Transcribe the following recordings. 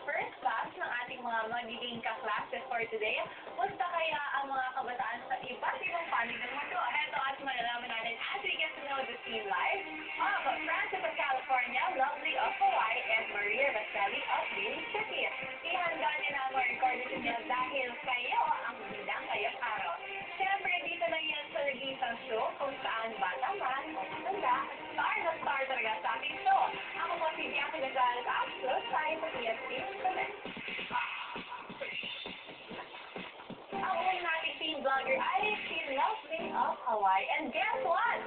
first class ng ating mga magiging ka-classes for today. Musta kaya ang mga kabataan sa iba't ibang panig ng mundo? Heto at malalaman natin as we get to know the team live of Francis of California, Lovely of Hawaii, and Maria Vasselli of Daly City. Ihanda niyo na ang mga recordings niyo dahil kayo ang bidang ngayong araw. Siyempre, dito lang yan sa nag-iisang show kung saan bata man o matanda, star na star talaga sa ating show. Ako po si Bianca Gonzalez, close tayo sa PFC Connect. Ang unang nating team vlogger ay si Lovely of Hawaii. And guess what?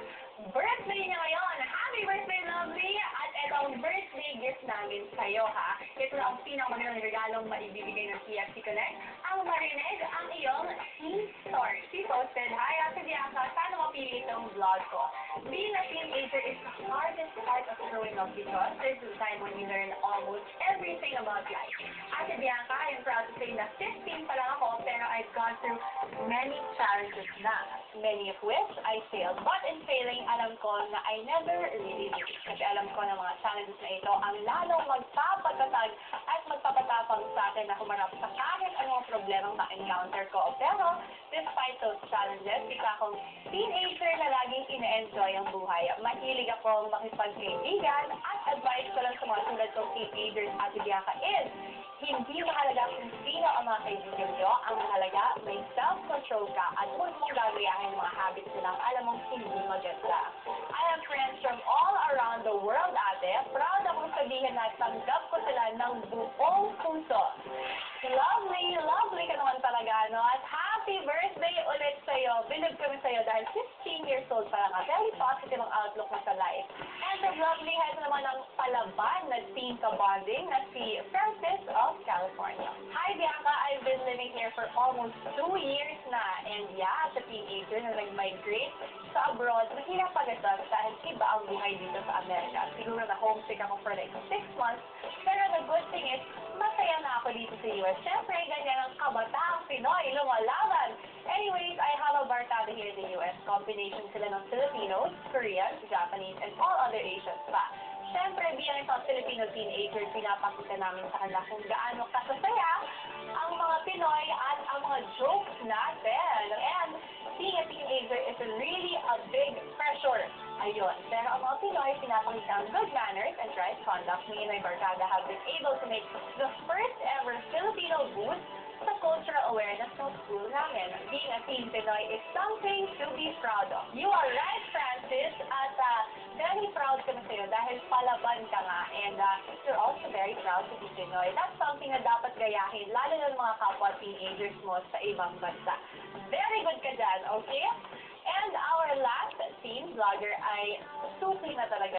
Birthday niya ngayon! Happy birthday, Lovely! At ito ang birthday gift namin sa'yo, ha? Ito na ang pinakamagandang regalong maibibigay ng PFC Connect. Ang marinig ang iyong teen story. She posted, "Hi, Ate Bianca. Sana mapili itong vlog ko. Being a teenager is the hardest part of growing up because there's a time when you learn almost everything about life. Ate Bianca, I am proud to say na 15 pa lang ako, pero I've gone through many challenges na, many of which I failed. But in failing, alam ko na I never really did. Kasi alam ko na mga challenges na ito ang lalong magpapatatag at magpapatapang sa akin na humarap sa kahit anong problemang ma-encounter ko. Pero, despite those challenges, isa akong teenager na laging ine-enjoy ang buhay. Mahilig akong makipagkaibigan at advice ko lang sa mga tulad kong teenagers at Bianca is, hindi mahalaga kung sino ang mga kaibigan nyo, ang mahalaga may self-control ka at huwag mong gagayahin mga habits nilang alam mong hindi maganda. I have friends from all around the world, ate. Proud akong sabihin na tanggap ko sila ng buong puso. Lovely, lovely ka naman talaga, no? At happy birthday ulit sa'yo. Believe kami sa'yo dahil 15 years old pa lang ka. Very positive ang outlook mo sa life. And the lovely head naman ng palaban na team ka-bonding na si Francis of California. Hi, Bianca. I've been living here for almost 2 years na. And yeah, as a teenager na nag-migrate sa abroad, mahirap pag-adjust dahil iba ang buhay dito sa Amerika. Siguro na homesick ako for like 6 months. Pero the good thing is, masaya na ako dito sa US. Siyempre, ganyan ang kabataang Pinoy, lumalaban. Anyways, I have a barkada here in the US. Combination sila ng Filipinos, Koreans, Japanese, and all other Asians pa. Siyempre, bilang isang Filipino teenager, pinapakita namin sa kanila kung gaano kasasaya ang mga Pinoy at ang mga jokes natin. And being a teenager is really a big pressure. Ayun. Pero ang mga Pinoy, pinapakita ang good manners and right conduct. Me and my barkada have been able to make the first ever Filipino booth sa cultural awareness ng school namin. Being a teen Pinoy is something to be proud of. You are right, Francis, at very proud kami sa'yo dahil palaban ka nga, and you're also very proud to be Pinoy. That's something na dapat gayahin, lalo na ng mga kapwa teenagers mo sa ibang bansa. Very good ka dyan, okay? And our last teen vlogger ay suki na talaga.